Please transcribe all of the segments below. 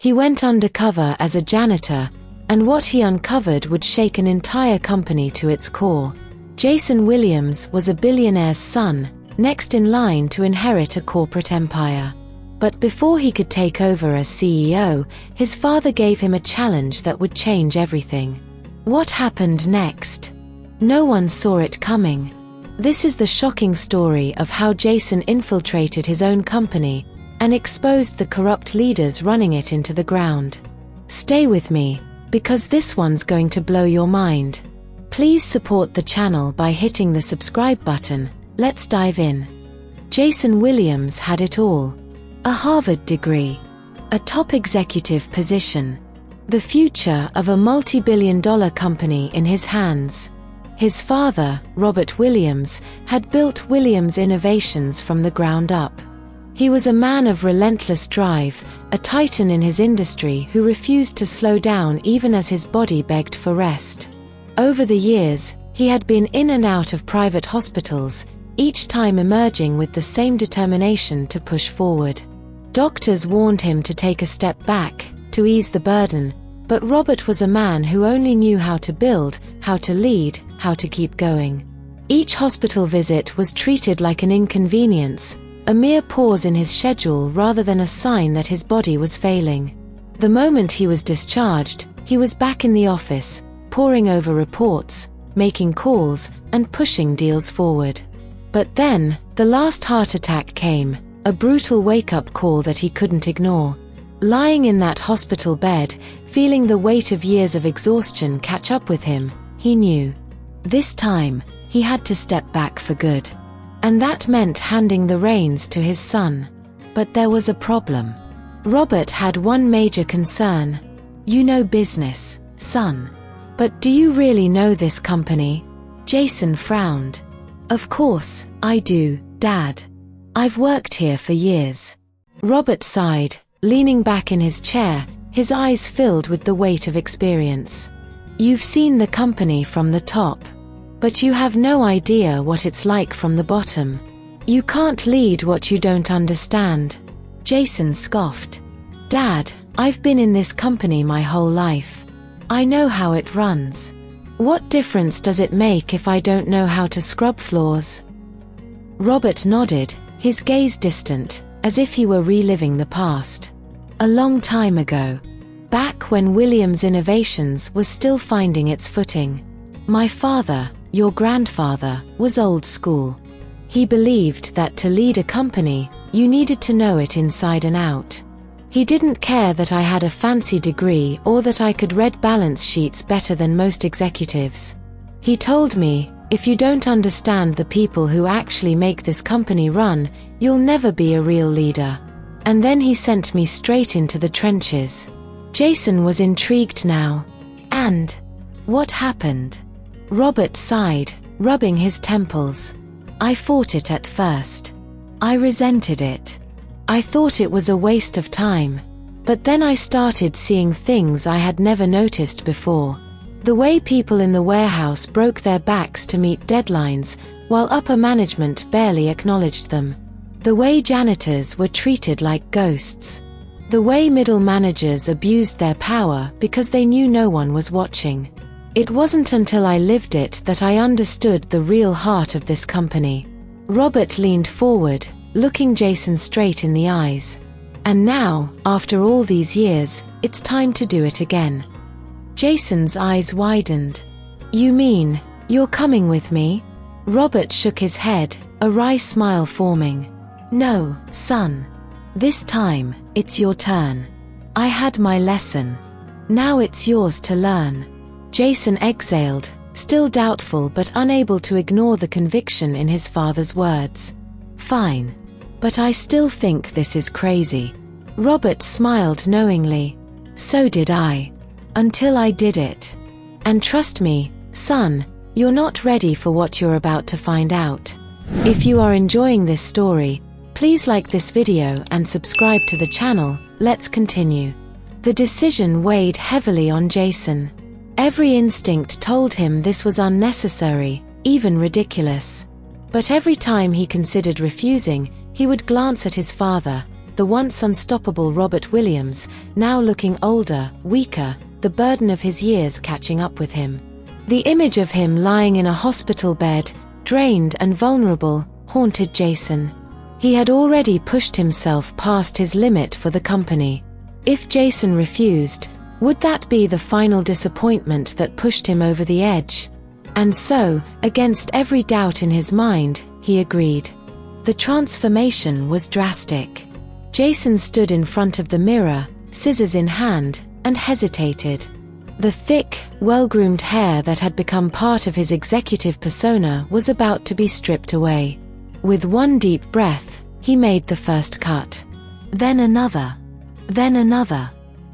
He went undercover as a janitor, and what he uncovered would shake an entire company to its core. Jason Williams was a billionaire's son, next in line to inherit a corporate empire. But before he could take over as CEO, his father gave him a challenge that would change everything. What happened next? No one saw it coming. This is the shocking story of how Jason infiltrated his own company and exposed the corrupt leaders running it into the ground. Stay with me, because this one's going to blow your mind. Please support the channel by hitting the subscribe button. Let's dive in. Jason Williams had it all. A Harvard degree, a top executive position, the future of a multi-billion-dollar company in his hands. His father, Robert Williams, had built Williams Innovations from the ground up. He was a man of relentless drive, a titan in his industry who refused to slow down even as his body begged for rest. Over the years, he had been in and out of private hospitals, each time emerging with the same determination to push forward. Doctors warned him to take a step back, to ease the burden, but Robert was a man who only knew how to build, how to lead, how to keep going. Each hospital visit was treated like an inconvenience, a mere pause in his schedule rather than a sign that his body was failing. The moment he was discharged, he was back in the office, poring over reports, making calls, and pushing deals forward. But then, the last heart attack came, a brutal wake-up call that he couldn't ignore. Lying in that hospital bed, feeling the weight of years of exhaustion catch up with him, he knew. This time, he had to step back for good. And that meant handing the reins to his son. But there was a problem. Robert had one major concern. You know business, son. But do you really know this company? Jason frowned. Of course, I do, Dad. I've worked here for years. Robert sighed, leaning back in his chair, his eyes filled with the weight of experience. You've seen the company from the top. But you have no idea what it's like from the bottom. You can't lead what you don't understand. Jason scoffed. Dad, I've been in this company my whole life. I know how it runs. What difference does it make if I don't know how to scrub floors? Robert nodded, his gaze distant, as if he were reliving the past. A long time ago. Back when Williams Innovations was still finding its footing. My father, your grandfather, was old school. He believed that to lead a company, you needed to know it inside and out. He didn't care that I had a fancy degree or that I could read balance sheets better than most executives. He told me, if you don't understand the people who actually make this company run, you'll never be a real leader. And then he sent me straight into the trenches. Jason was intrigued now. And what happened? Robert sighed, rubbing his temples. I fought it at first. I resented it. I thought it was a waste of time. But then I started seeing things I had never noticed before. The way people in the warehouse broke their backs to meet deadlines, while upper management barely acknowledged them. The way janitors were treated like ghosts. The way middle managers abused their power because they knew no one was watching. It wasn't until I lived it that I understood the real heart of this company. Robert leaned forward, looking Jason straight in the eyes. And now, after all these years, it's time to do it again. Jason's eyes widened. You mean, you're coming with me? Robert shook his head, a wry smile forming. No, son. This time, it's your turn. I had my lesson. Now it's yours to learn. Jason exhaled, still doubtful but unable to ignore the conviction in his father's words. Fine. But I still think this is crazy. Robert smiled knowingly. So did I. Until I did it. And trust me, son, you're not ready for what you're about to find out. If you are enjoying this story, please like this video and subscribe to the channel. Let's continue. The decision weighed heavily on Jason. Every instinct told him this was unnecessary, even ridiculous. But every time he considered refusing, he would glance at his father, the once unstoppable Robert Williams, now looking older, weaker, the burden of his years catching up with him. The image of him lying in a hospital bed, drained and vulnerable, haunted Jason. He had already pushed himself past his limit for the company. If Jason refused, would that be the final disappointment that pushed him over the edge? And so, against every doubt in his mind, he agreed. The transformation was drastic. Jason stood in front of the mirror, scissors in hand, and hesitated. The thick, well-groomed hair that had become part of his executive persona was about to be stripped away. With one deep breath, he made the first cut. Then another. Then another.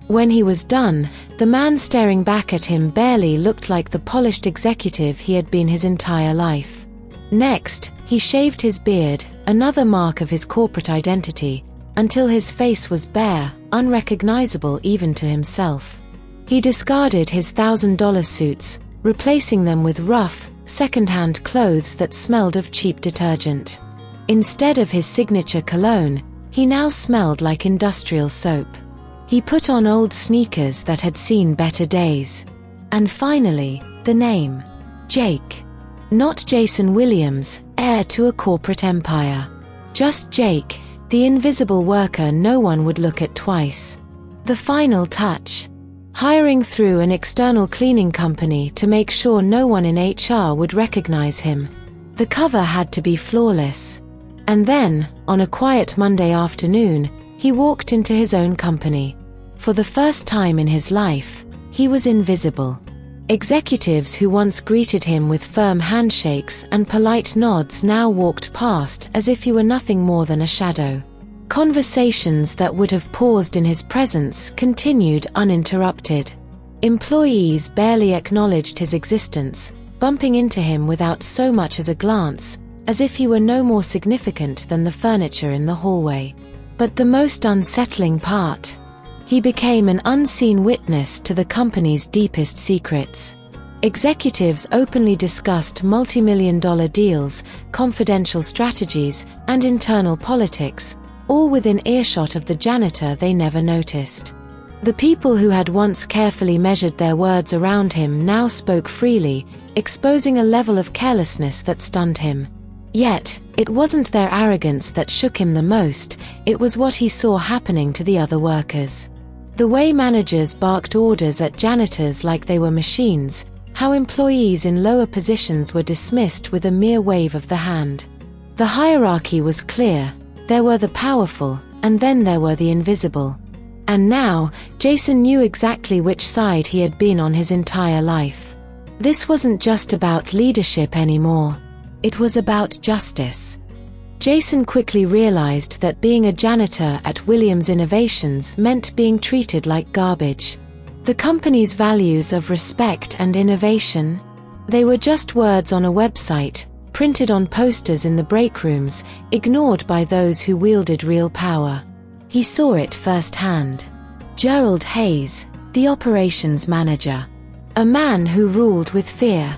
When he was done, the man staring back at him barely looked like the polished executive he had been his entire life. Next, he shaved his beard, another mark of his corporate identity, until his face was bare, unrecognizable even to himself. He discarded his $1,000 suits, replacing them with rough, second-hand clothes that smelled of cheap detergent. Instead of his signature cologne, he now smelled like industrial soap. He put on old sneakers that had seen better days. And finally, the name. Jake. Not Jason Williams, heir to a corporate empire. Just Jake, the invisible worker no one would look at twice. The final touch. Hiring through an external cleaning company to make sure no one in HR would recognize him. The cover had to be flawless. And then, on a quiet Monday afternoon, he walked into his own company. For the first time in his life, he was invisible. Executives who once greeted him with firm handshakes and polite nods now walked past as if he were nothing more than a shadow. Conversations that would have paused in his presence continued uninterrupted. Employees barely acknowledged his existence, bumping into him without so much as a glance, as if he were no more significant than the furniture in the hallway. But the most unsettling part, he became an unseen witness to the company's deepest secrets. Executives openly discussed multi-million-dollar deals, confidential strategies, and internal politics, all within earshot of the janitor they never noticed. The people who had once carefully measured their words around him now spoke freely, exposing a level of carelessness that stunned him. Yet, it wasn't their arrogance that shook him the most, it was what he saw happening to the other workers. The way managers barked orders at janitors like they were machines, how employees in lower positions were dismissed with a mere wave of the hand. The hierarchy was clear. There were the powerful, and then there were the invisible. And now, Jason knew exactly which side he had been on his entire life. This wasn't just about leadership anymore. It was about justice. Jason quickly realized that being a janitor at Williams Innovations meant being treated like garbage. The company's values of respect and innovation, they were just words on a website, printed on posters in the break rooms, ignored by those who wielded real power. He saw it firsthand. Gerald Hayes, the operations manager. A man who ruled with fear.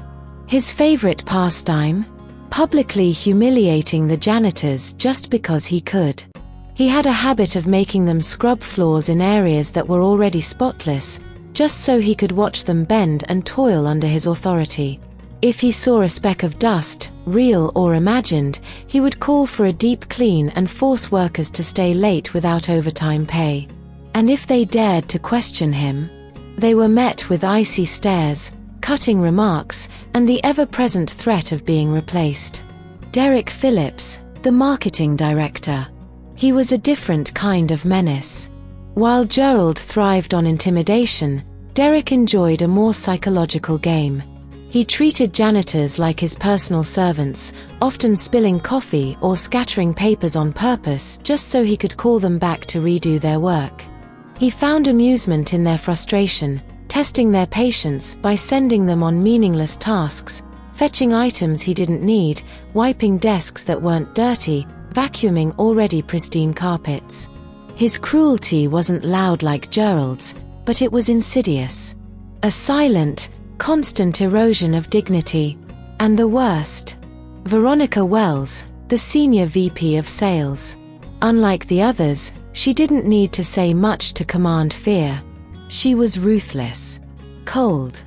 His favorite pastime? Publicly humiliating the janitors just because he could. He had a habit of making them scrub floors in areas that were already spotless, just so he could watch them bend and toil under his authority. If he saw a speck of dust, real or imagined, he would call for a deep clean and force workers to stay late without overtime pay. And if they dared to question him, they were met with icy stares, cutting remarks, and the ever-present threat of being replaced. Derek Phillips, the marketing director. He was a different kind of menace. While Gerald thrived on intimidation, Derek enjoyed a more psychological game. He treated janitors like his personal servants, often spilling coffee or scattering papers on purpose just so he could call them back to redo their work. He found amusement in their frustration, testing their patience by sending them on meaningless tasks, fetching items he didn't need, wiping desks that weren't dirty, vacuuming already pristine carpets. His cruelty wasn't loud like Gerald's, but it was insidious. A silent, constant erosion of dignity. And the worst, Veronica Wells, the senior VP of sales. Unlike the others, She didn't need to say much to command fear. She was ruthless, cold,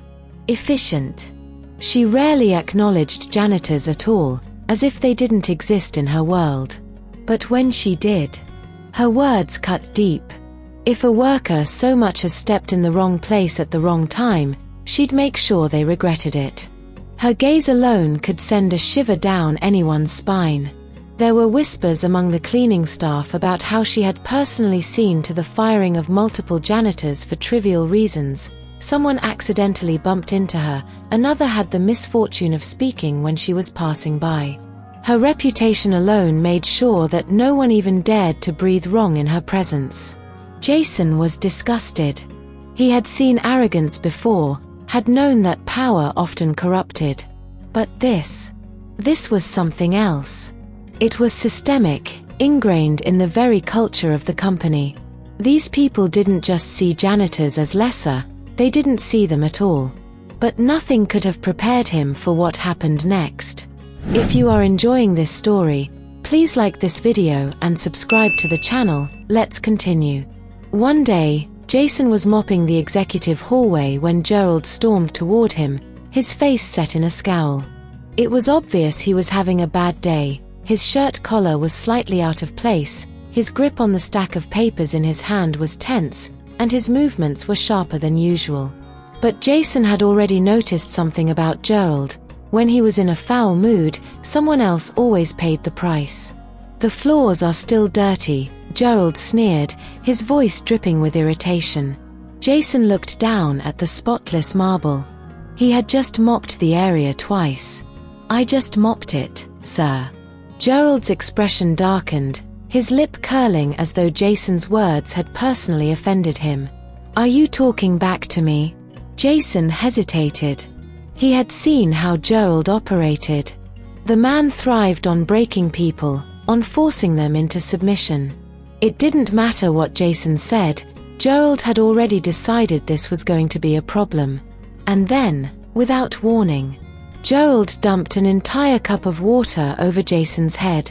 efficient. She rarely acknowledged janitors at all, as if they didn't exist in her world. But when she did, her words cut deep. If a worker so much as stepped in the wrong place at the wrong time, she'd make sure they regretted it. Her gaze alone could send a shiver down anyone's spine. There were whispers among the cleaning staff about how she had personally seen to the firing of multiple janitors for trivial reasons. Someone accidentally bumped into her, another had the misfortune of speaking when she was passing by. Her reputation alone made sure that no one even dared to breathe wrong in her presence. Jason was disgusted. He had seen arrogance before, had known that power often corrupted. But this was something else. It was systemic, ingrained in the very culture of the company. These people didn't just see janitors as lesser, they didn't see them at all. But nothing could have prepared him for what happened next. If you are enjoying this story, please like this video and subscribe to the channel. Let's continue. One day, Jason was mopping the executive hallway when Gerald stormed toward him, his face set in a scowl. It was obvious he was having a bad day. His shirt collar was slightly out of place, his grip on the stack of papers in his hand was tense, and his movements were sharper than usual. But Jason had already noticed something about Gerald. When he was in a foul mood, someone else always paid the price. "The floors are still dirty," Gerald sneered, his voice dripping with irritation. Jason looked down at the spotless marble. He had just mopped the area twice. "I just mopped it, sir." Gerald's expression darkened, his lip curling as though Jason's words had personally offended him. "Are you talking back to me?" Jason hesitated. He had seen how Gerald operated. The man thrived on breaking people, on forcing them into submission. It didn't matter what Jason said, Gerald had already decided this was going to be a problem. And then, without warning, Gerald dumped an entire cup of water over Jason's head.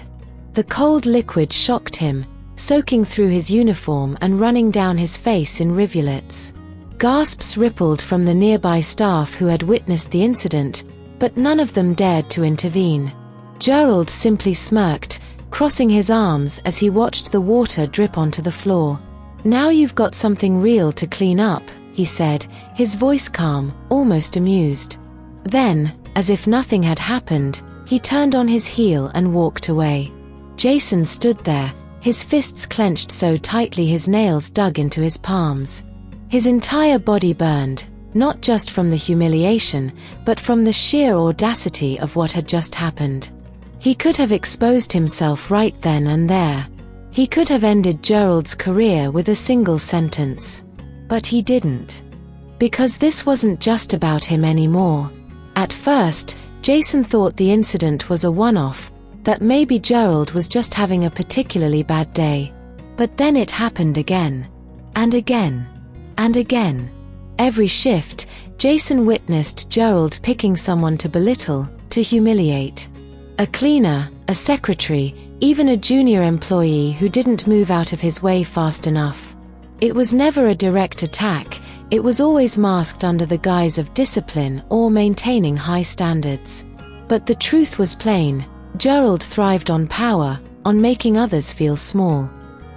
The cold liquid shocked him, soaking through his uniform and running down his face in rivulets. Gasps rippled from the nearby staff who had witnessed the incident, but none of them dared to intervene. Gerald simply smirked, crossing his arms as he watched the water drip onto the floor. "Now you've got something real to clean up," he said, his voice calm, almost amused. Then, as if nothing had happened, he turned on his heel and walked away. Jason stood there, his fists clenched so tightly his nails dug into his palms. His entire body burned, not just from the humiliation, but from the sheer audacity of what had just happened. He could have exposed himself right then and there. He could have ended Gerald's career with a single sentence. But he didn't. Because this wasn't just about him anymore. At first, Jason thought the incident was a one-off, that maybe Gerald was just having a particularly bad day. But then it happened again. And again. And again. Every shift, Jason witnessed Gerald picking someone to belittle, to humiliate. A cleaner, a secretary, even a junior employee who didn't move out of his way fast enough. It was never a direct attack, it was always masked under the guise of discipline or maintaining high standards. But the truth was plain, Gerald thrived on power, on making others feel small.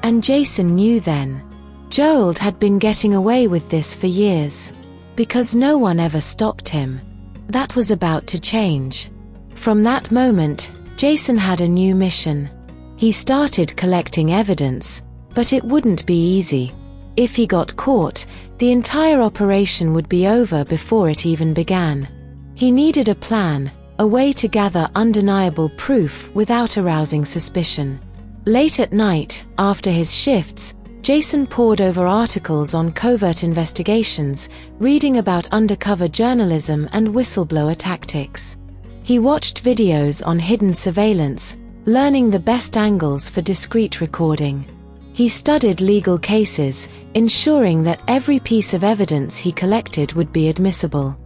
And Jason knew then. Gerald had been getting away with this for years. Because no one ever stopped him. That was about to change. From that moment, Jason had a new mission. He started collecting evidence, but it wouldn't be easy. If he got caught, the entire operation would be over before it even began. He needed a plan, a way to gather undeniable proof without arousing suspicion. Late at night, after his shifts, Jason pored over articles on covert investigations, reading about undercover journalism and whistleblower tactics. He watched videos on hidden surveillance, learning the best angles for discreet recording. He studied legal cases, ensuring that every piece of evidence he collected would be admissible.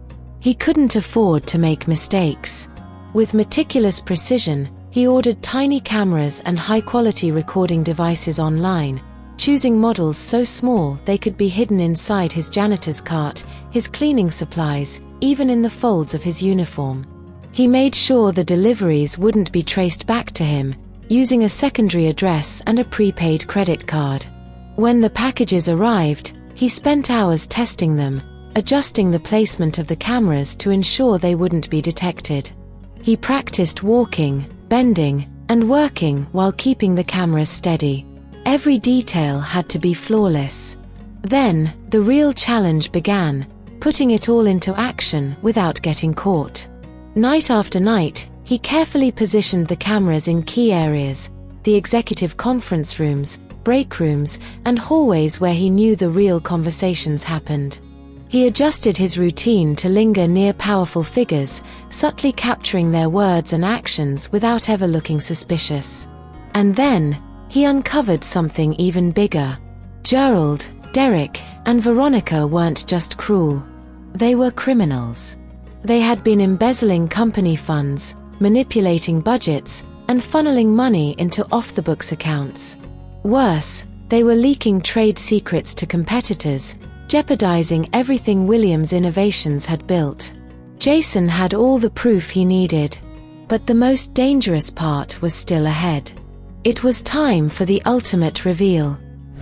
He couldn't afford to make mistakes. With meticulous precision, he ordered tiny cameras and high-quality recording devices online, choosing models so small they could be hidden inside his janitor's cart, his cleaning supplies, even in the folds of his uniform. He made sure the deliveries wouldn't be traced back to him, using a secondary address and a prepaid credit card. When the packages arrived, he spent hours testing them, adjusting the placement of the cameras to ensure they wouldn't be detected. He practiced walking, bending, and working while keeping the cameras steady. Every detail had to be flawless. Then, the real challenge began, putting it all into action without getting caught. Night after night, he carefully positioned the cameras in key areas, the executive conference rooms, break rooms, and hallways where he knew the real conversations happened. He adjusted his routine to linger near powerful figures, subtly capturing their words and actions without ever looking suspicious. And then, he uncovered something even bigger. Gerald, Derek, and Veronica weren't just cruel. They were criminals. They had been embezzling company funds, manipulating budgets, and funneling money into off-the-books accounts. Worse, they were leaking trade secrets to competitors, jeopardizing everything Williams Innovations had built. Jason had all the proof he needed. But the most dangerous part was still ahead. It was time for the ultimate reveal.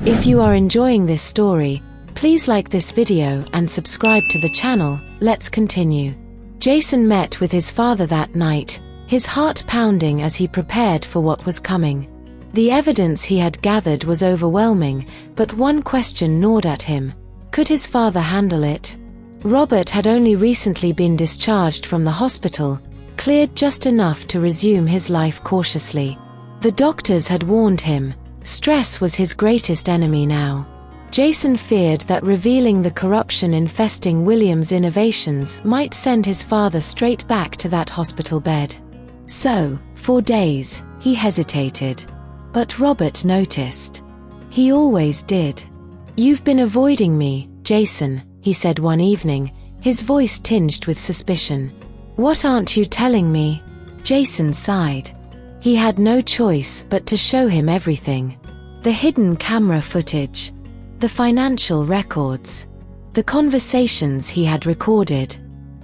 If you are enjoying this story, please like this video and subscribe to the channel. Let's continue. Jason met with his father that night, his heart pounding as he prepared for what was coming. The evidence he had gathered was overwhelming, but one question gnawed at him. Could his father handle it? Robert had only recently been discharged from the hospital, cleared just enough to resume his life cautiously. The doctors had warned him, stress was his greatest enemy now. Jason feared that revealing the corruption infesting Williams Innovations might send his father straight back to that hospital bed. So, for days, he hesitated. But Robert noticed. He always did. "You've been avoiding me, Jason," he said one evening, his voice tinged with suspicion. "What aren't you telling me?" Jason sighed. He had no choice but to show him everything. The hidden camera footage, the financial records, the conversations he had recorded,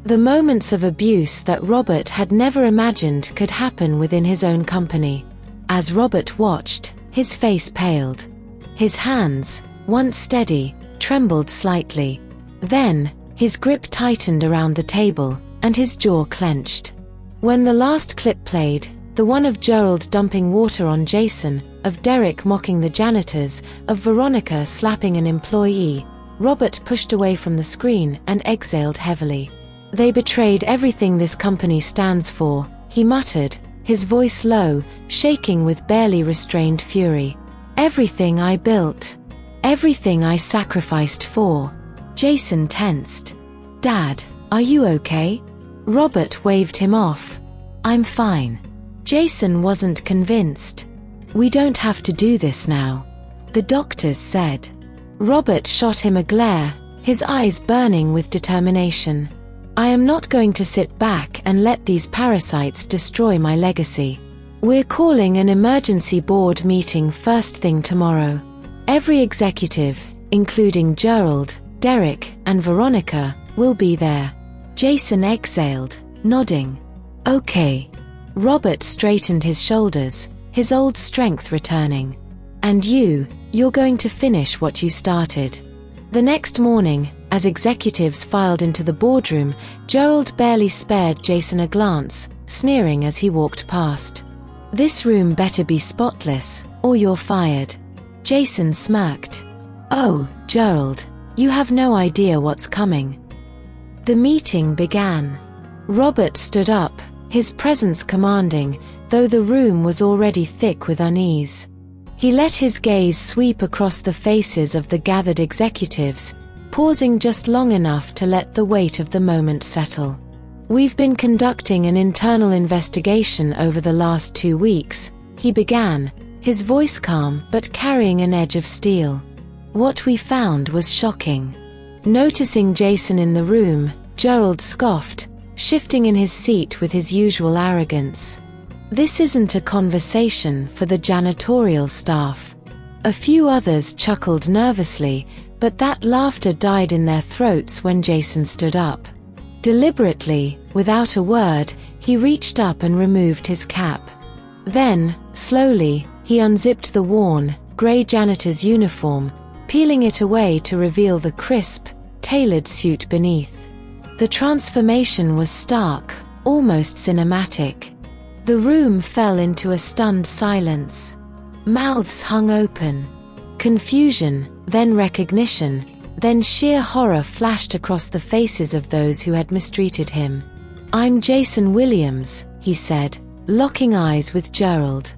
the moments of abuse that Robert had never imagined could happen within his own company. As Robert watched, his face paled. His hands, once steady, trembled slightly. Then, his grip tightened around the table, and his jaw clenched. When the last clip played, the one of Gerald dumping water on Jason, of Derek mocking the janitors, of Veronica slapping an employee, Robert pushed away from the screen and exhaled heavily. "They betrayed everything this company stands for," he muttered, his voice low, shaking with barely restrained fury. "Everything I built. Everything I sacrificed for." Jason tensed. "Dad, are you okay?" Robert waved him off. "I'm fine." Jason wasn't convinced. "We don't have to do this now," the doctors said. Robert shot him a glare, his eyes burning with determination. "I am not going to sit back and let these parasites destroy my legacy. We're calling an emergency board meeting first thing tomorrow. Every executive, including Gerald, Derek, and Veronica, will be there." Jason exhaled, nodding. "Okay." Robert straightened his shoulders, his old strength returning. "And you're going to finish what you started." The next morning, as executives filed into the boardroom, Gerald barely spared Jason a glance, sneering as he walked past. "This room better be spotless, or you're fired." Jason smirked. "Oh, Gerald, you have no idea what's coming." The meeting began. Robert stood up, his presence commanding, though the room was already thick with unease. He let his gaze sweep across the faces of the gathered executives, pausing just long enough to let the weight of the moment settle. "We've been conducting an internal investigation over the last 2 weeks," he began, his voice calm but carrying an edge of steel. "What we found was shocking." Noticing Jason in the room, Gerald scoffed, shifting in his seat with his usual arrogance. "This isn't a conversation for the janitorial staff. A few others chuckled nervously, but that laughter died in their throats when Jason stood up. Deliberately, without a word, he reached up and removed his cap. Then, slowly, he unzipped the worn, grey janitor's uniform, peeling it away to reveal the crisp, tailored suit beneath. The transformation was stark, almost cinematic. The room fell into a stunned silence. Mouths hung open. Confusion, then recognition, then sheer horror flashed across the faces of those who had mistreated him. "I'm Jason Williams," he said, locking eyes with Gerald.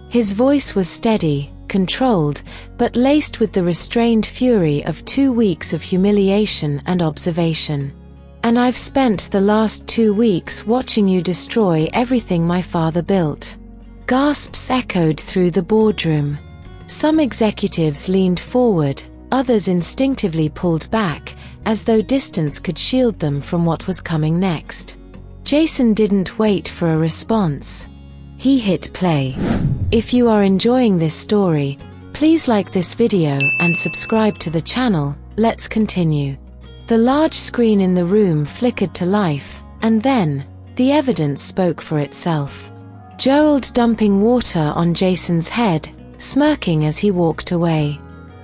His voice was steady, controlled, but laced with the restrained fury of 2 weeks of humiliation and observation. "And I've spent the last 2 weeks watching you destroy everything my father built." Gasps echoed through the boardroom. Some executives leaned forward, others instinctively pulled back, as though distance could shield them from what was coming next. Jason didn't wait for a response. He hit play. If you are enjoying this story, please like this video and subscribe to the channel. Let's continue. The large screen in the room flickered to life, and then, the evidence spoke for itself. Gerald dumping water on Jason's head, smirking as he walked away.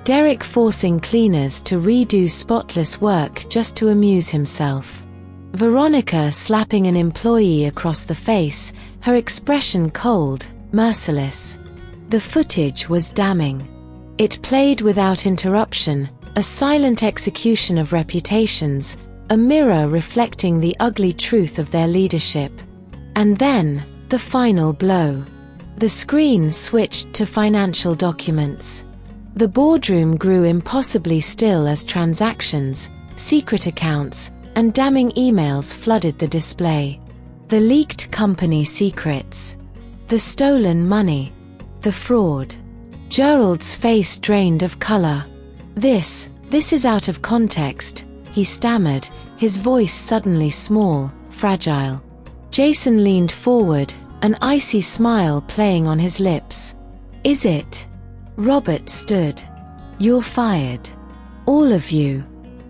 Derek forcing cleaners to redo spotless work just to amuse himself. Veronica slapping an employee across the face, her expression cold, merciless. The footage was damning. It played without interruption, a silent execution of reputations, a mirror reflecting the ugly truth of their leadership. And then, the final blow. The screen switched to financial documents. The boardroom grew impossibly still as transactions, secret accounts, and damning emails flooded the display. The leaked company secrets. The stolen money. The fraud. Gerald's face drained of color. This is out of context," he stammered, his voice suddenly small, fragile. Jason leaned forward, an icy smile playing on his lips. "Is it?" Robert stood. "You're fired. All of you.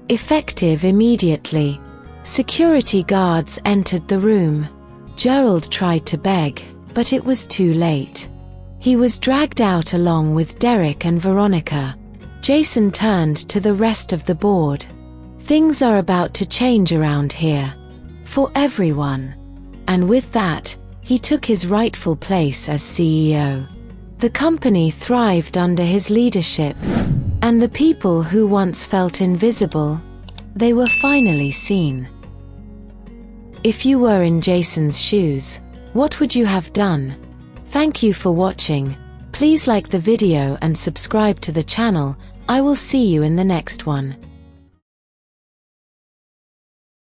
Effective immediately." Security guards entered the room. Gerald tried to beg, but it was too late. He was dragged out along with Derek and Veronica. Jason turned to the rest of the board. "Things are about to change around here. For everyone." And with that, he took his rightful place as CEO. The company thrived under his leadership, and the people who once felt invisible, they were finally seen. If you were in Jason's shoes, what would you have done? Thank you for watching. Please like the video and subscribe to the channel. I will see you in the next one.